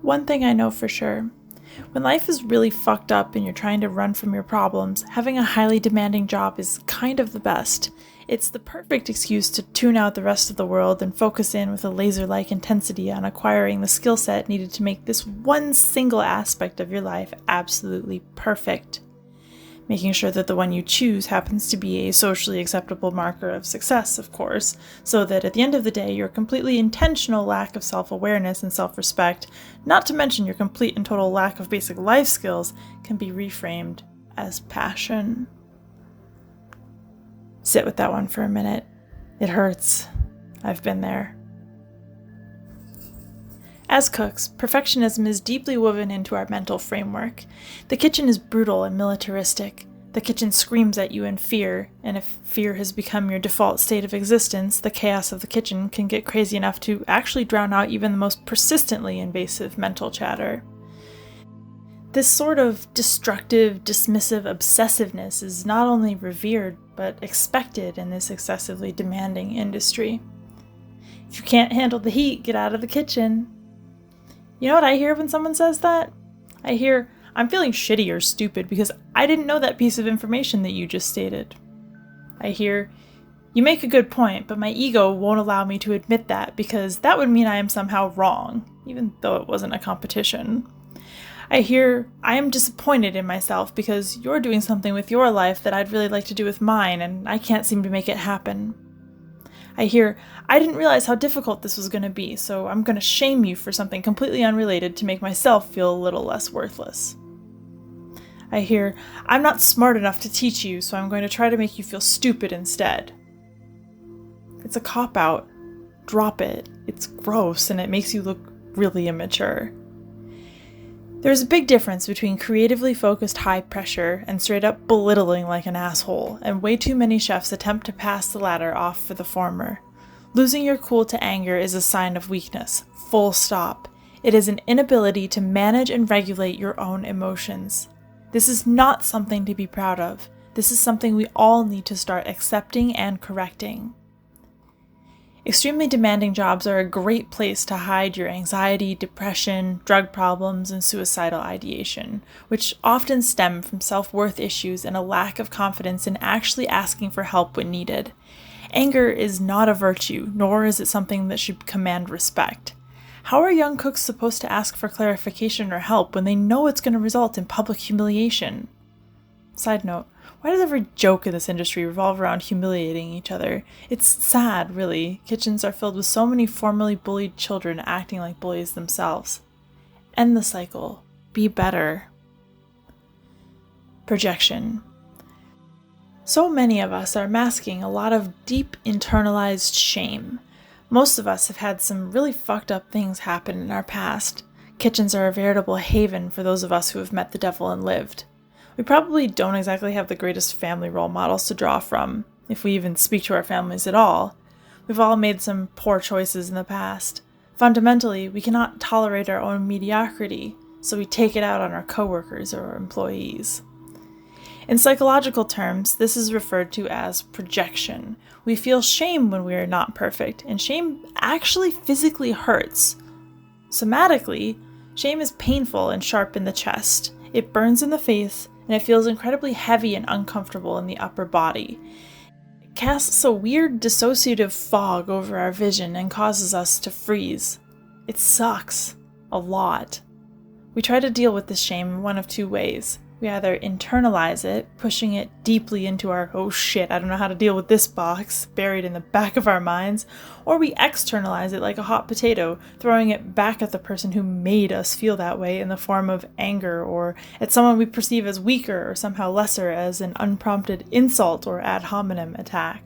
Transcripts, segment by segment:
One thing I know for sure. When life is really fucked up and you're trying to run from your problems, having a highly demanding job is kind of the best. It's the perfect excuse to tune out the rest of the world and focus in with a laser-like intensity on acquiring the skill set needed to make this one single aspect of your life absolutely perfect. Making sure that the one you choose happens to be a socially acceptable marker of success, of course, so that at the end of the day, your completely intentional lack of self-awareness and self-respect, not to mention your complete and total lack of basic life skills, can be reframed as passion. Sit with that one for a minute. It hurts. I've been there. As cooks, perfectionism is deeply woven into our mental framework. The kitchen is brutal and militaristic. The kitchen screams at you in fear, and if fear has become your default state of existence, the chaos of the kitchen can get crazy enough to actually drown out even the most persistently invasive mental chatter. This sort of destructive, dismissive obsessiveness is not only revered, but expected in this excessively demanding industry. If you can't handle the heat, get out of the kitchen. You know what I hear when someone says that? I hear, I'm feeling shitty or stupid because I didn't know that piece of information that you just stated. I hear, you make a good point, but my ego won't allow me to admit that because that would mean I am somehow wrong, even though it wasn't a competition. I hear, I am disappointed in myself because you're doing something with your life that I'd really like to do with mine, and I can't seem to make it happen. I hear, I didn't realize how difficult this was going to be, so I'm going to shame you for something completely unrelated to make myself feel a little less worthless. I hear, I'm not smart enough to teach you, so I'm going to try to make you feel stupid instead. It's a cop-out. Drop it. It's gross, and it makes you look really immature. There's a big difference between creatively focused high pressure and straight up belittling like an asshole, and way too many chefs attempt to pass the latter off for the former. Losing your cool to anger is a sign of weakness. Full stop. It is an inability to manage and regulate your own emotions. This is not something to be proud of. This is something we all need to start accepting and correcting. Extremely demanding jobs are a great place to hide your anxiety, depression, drug problems, and suicidal ideation, which often stem from self-worth issues and a lack of confidence in actually asking for help when needed. Anger is not a virtue, nor is it something that should command respect. How are young cooks supposed to ask for clarification or help when they know it's going to result in public humiliation? Side note, why does every joke in this industry revolve around humiliating each other? It's sad, really. Kitchens are filled with so many formerly bullied children acting like bullies themselves. End the cycle. Be better. Projection. So many of us are masking a lot of deep internalized shame. Most of us have had some really fucked up things happen in our past. Kitchens are a veritable haven for those of us who have met the devil and lived. We probably don't exactly have the greatest family role models to draw from, if we even speak to our families at all. We've all made some poor choices in the past. Fundamentally, we cannot tolerate our own mediocrity, so we take it out on our coworkers or employees. In psychological terms, this is referred to as projection. We feel shame when we are not perfect, and shame actually physically hurts. Somatically, shame is painful and sharp in the chest. It burns in the face, and it feels incredibly heavy and uncomfortable in the upper body. It casts a weird dissociative fog over our vision and causes us to freeze. It sucks. A lot. We try to deal with this shame in one of two ways. We either internalize it, pushing it deeply into our, oh shit, I don't know how to deal with this box, buried in the back of our minds, or we externalize it like a hot potato, throwing it back at the person who made us feel that way in the form of anger, or at someone we perceive as weaker or somehow lesser as an unprompted insult or ad hominem attack.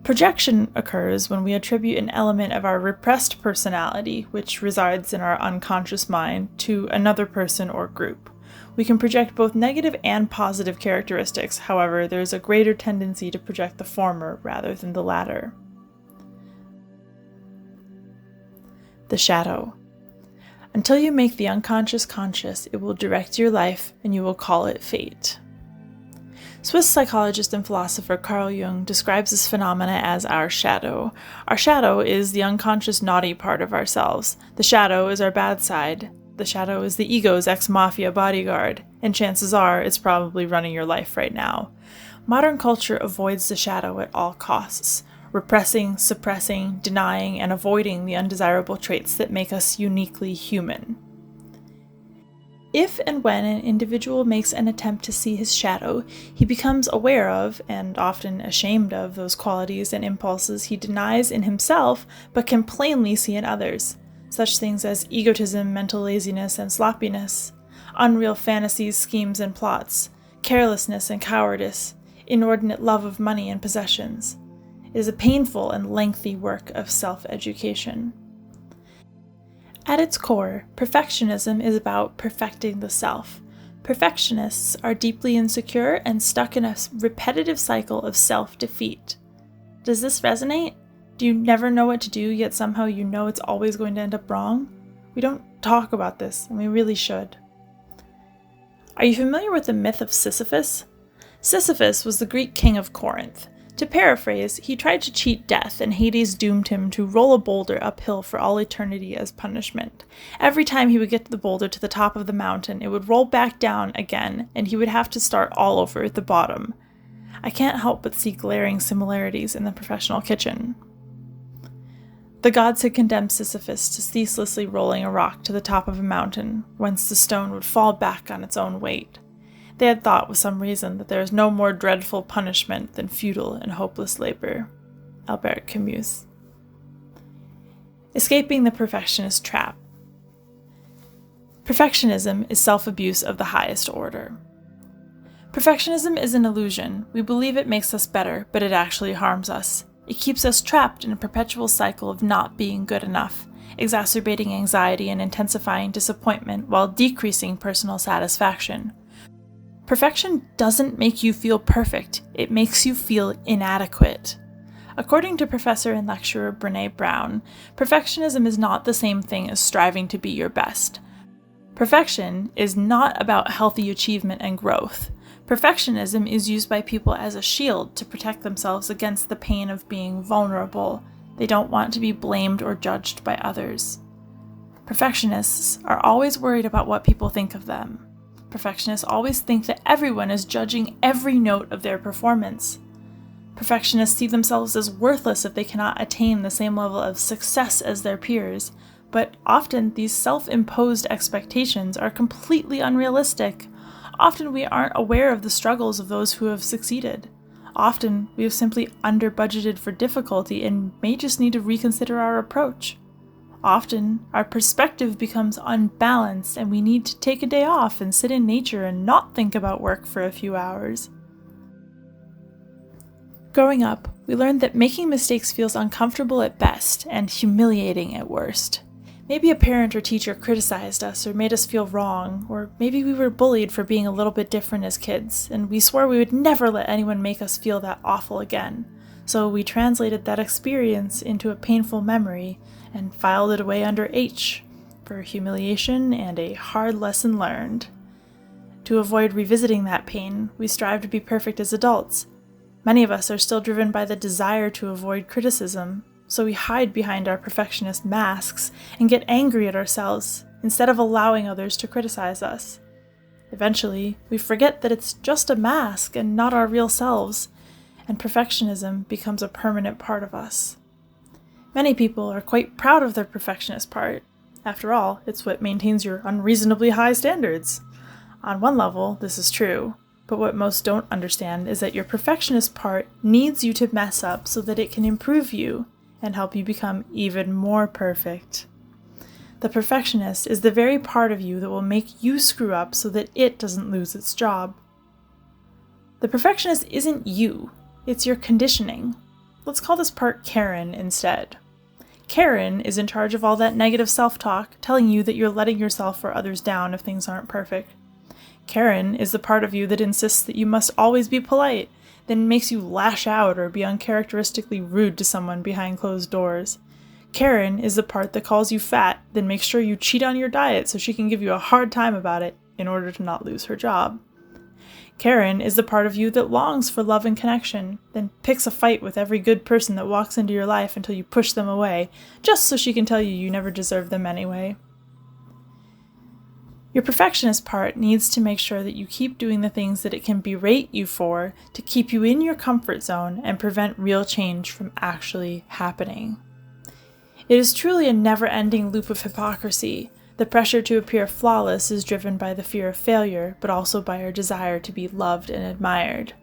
Projection occurs when we attribute an element of our repressed personality, which resides in our unconscious mind, to another person or group. We can project both negative and positive characteristics, however, there is a greater tendency to project the former rather than the latter. The shadow. Until you make the unconscious conscious, it will direct your life and you will call it fate. Swiss psychologist and philosopher Carl Jung describes this phenomena as our shadow. Our shadow is the unconscious naughty part of ourselves. The shadow is our bad side. The shadow is the ego's ex-mafia bodyguard, and chances are it's probably running your life right now. Modern culture avoids the shadow at all costs, repressing, suppressing, denying, and avoiding the undesirable traits that make us uniquely human. If and when an individual makes an attempt to see his shadow, he becomes aware of, and often ashamed of, those qualities and impulses he denies in himself but can plainly see in others, such things as egotism, mental laziness, and sloppiness, unreal fantasies, schemes, and plots, carelessness and cowardice, inordinate love of money and possessions. It is a painful and lengthy work of self-education. At its core, perfectionism is about perfecting the self. Perfectionists are deeply insecure and stuck in a repetitive cycle of self-defeat. Does this resonate? Do you never know what to do, yet somehow you know it's always going to end up wrong? We don't talk about this, and we really should. Are you familiar with the myth of Sisyphus? Sisyphus was the Greek king of Corinth. To paraphrase, he tried to cheat death, and Hades doomed him to roll a boulder uphill for all eternity as punishment. Every time he would get the boulder to the top of the mountain, it would roll back down again, and he would have to start all over at the bottom. I can't help but see glaring similarities in the professional kitchen. The gods had condemned Sisyphus to ceaselessly rolling a rock to the top of a mountain, whence the stone would fall back on its own weight. They had thought with some reason that there is no more dreadful punishment than futile and hopeless labor. Albert Camus. Escaping the perfectionist trap. Perfectionism is self-abuse of the highest order. Perfectionism is an illusion. We believe it makes us better, but it actually harms us. It keeps us trapped in a perpetual cycle of not being good enough, exacerbating anxiety and intensifying disappointment while decreasing personal satisfaction. Perfection doesn't make you feel perfect, it makes you feel inadequate. According to professor and lecturer Brené Brown, perfectionism is not the same thing as striving to be your best. Perfection is not about healthy achievement and growth. Perfectionism is used by people as a shield to protect themselves against the pain of being vulnerable. They don't want to be blamed or judged by others. Perfectionists are always worried about what people think of them. Perfectionists always think that everyone is judging every note of their performance. Perfectionists see themselves as worthless if they cannot attain the same level of success as their peers, but often these self-imposed expectations are completely unrealistic. Often we aren't aware of the struggles of those who have succeeded. Often we have simply under-budgeted for difficulty and may just need to reconsider our approach. Often, our perspective becomes unbalanced and we need to take a day off and sit in nature and not think about work for a few hours. Growing up, we learned that making mistakes feels uncomfortable at best and humiliating at worst. Maybe a parent or teacher criticized us or made us feel wrong, or maybe we were bullied for being a little bit different as kids, and we swore we would never let anyone make us feel that awful again. So we translated that experience into a painful memory and filed it away under H for humiliation and a hard lesson learned. To avoid revisiting that pain, we strive to be perfect as adults. Many of us are still driven by the desire to avoid criticism, so we hide behind our perfectionist masks and get angry at ourselves instead of allowing others to criticize us. Eventually, we forget that it's just a mask and not our real selves, and perfectionism becomes a permanent part of us. Many people are quite proud of their perfectionist part. After all, it's what maintains your unreasonably high standards. On one level, this is true, but what most don't understand is that your perfectionist part needs you to mess up so that it can improve you and help you become even more perfect. The perfectionist is the very part of you that will make you screw up so that it doesn't lose its job. The perfectionist isn't you, it's your conditioning. Let's call this part Karen instead. Karen is in charge of all that negative self-talk, telling you that you're letting yourself or others down if things aren't perfect. Karen is the part of you that insists that you must always be polite, then makes you lash out or be uncharacteristically rude to someone behind closed doors. Karen is the part that calls you fat, then makes sure you cheat on your diet so she can give you a hard time about it in order to not lose her job. Karen is the part of you that longs for love and connection, then picks a fight with every good person that walks into your life until you push them away, just so she can tell you you never deserved them anyway. Your perfectionist part needs to make sure that you keep doing the things that it can berate you for to keep you in your comfort zone and prevent real change from actually happening. It is truly a never-ending loop of hypocrisy. The pressure to appear flawless is driven by the fear of failure, but also by our desire to be loved and admired.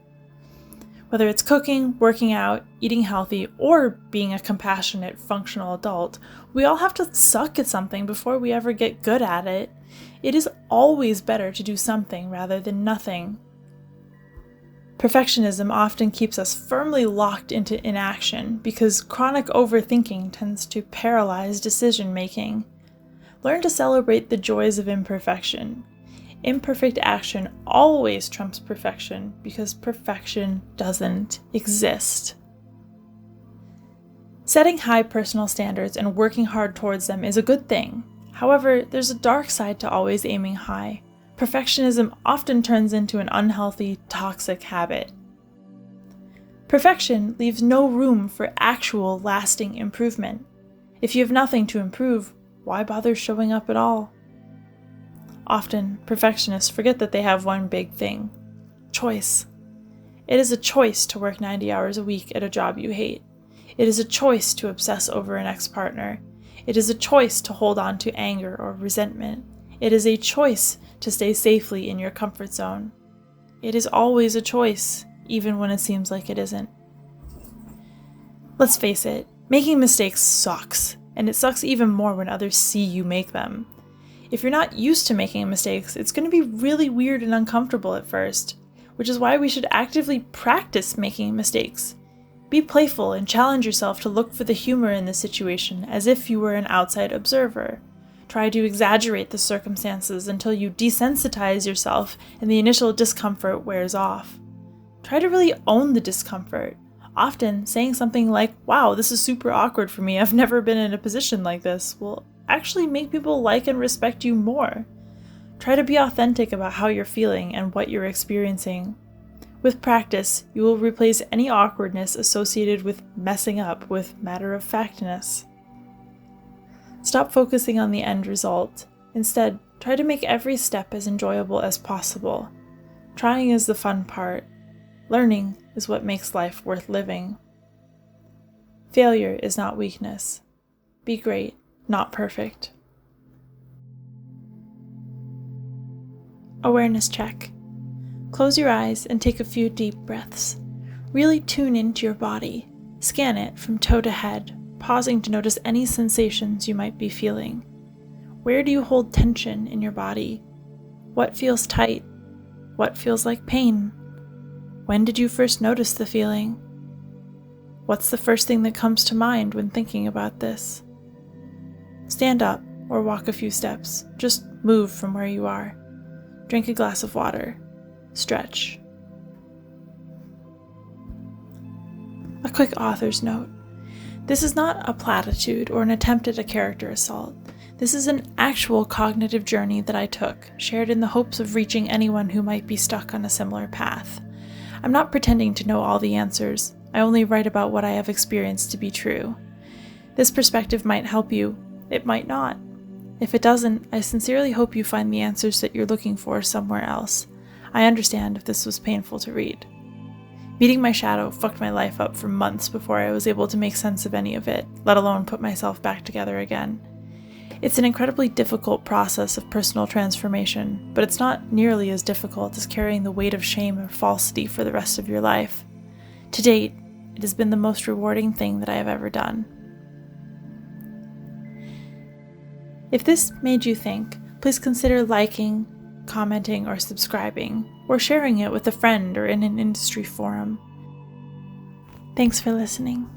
Whether it's cooking, working out, eating healthy, or being a compassionate, functional adult, we all have to suck at something before we ever get good at it. It is always better to do something rather than nothing. Perfectionism often keeps us firmly locked into inaction because chronic overthinking tends to paralyze decision-making. Learn to celebrate the joys of imperfection. Imperfect action always trumps perfection because perfection doesn't exist. Setting high personal standards and working hard towards them is a good thing. However, there's a dark side to always aiming high. Perfectionism often turns into an unhealthy, toxic habit. Perfection leaves no room for actual, lasting improvement. If you have nothing to improve, why bother showing up at all? Often, perfectionists forget that they have one big thing: choice. It is a choice to work 90 hours a week at a job you hate. It is a choice to obsess over an ex-partner. It is a choice to hold on to anger or resentment. It is a choice to stay safely in your comfort zone. It is always a choice, even when it seems like it isn't. Let's face it, making mistakes sucks, and it sucks even more when others see you make them. If you're not used to making mistakes, it's going to be really weird and uncomfortable at first, which is why we should actively practice making mistakes. Be playful and challenge yourself to look for the humor in the situation as if you were an outside observer. Try to exaggerate the circumstances until you desensitize yourself and the initial discomfort wears off. Try to really own the discomfort. Often, saying something like, "Wow, this is super awkward for me, I've never been in a position like this," will actually make people like and respect you more. Try to be authentic about how you're feeling and what you're experiencing. With practice, you will replace any awkwardness associated with messing up with matter-of-factness. Stop focusing on the end result. Instead, try to make every step as enjoyable as possible. Trying is the fun part. Learning is what makes life worth living. Failure is not weakness. Be great, not perfect. Awareness check. Close your eyes and take a few deep breaths. Really tune into your body. Scan it from toe to head, pausing to notice any sensations you might be feeling. Where do you hold tension in your body? What feels tight? What feels like pain? When did you first notice the feeling? What's the first thing that comes to mind when thinking about this? Stand up or walk a few steps. Just move from where you are. Drink a glass of water. Stretch. A quick author's note. This is not a platitude or an attempt at a character assault. This is an actual cognitive journey that I took, shared in the hopes of reaching anyone who might be stuck on a similar path. I'm not pretending to know all the answers. I only write about what I have experienced to be true. This perspective might help you. It might not. If it doesn't, I sincerely hope you find the answers that you're looking for somewhere else. I understand if this was painful to read. Meeting my shadow fucked my life up for months before I was able to make sense of any of it, let alone put myself back together again. It's an incredibly difficult process of personal transformation, but it's not nearly as difficult as carrying the weight of shame or falsity for the rest of your life. To date, it has been the most rewarding thing that I have ever done. If this made you think, please consider liking, commenting, or subscribing, or sharing it with a friend or in an industry forum. Thanks for listening.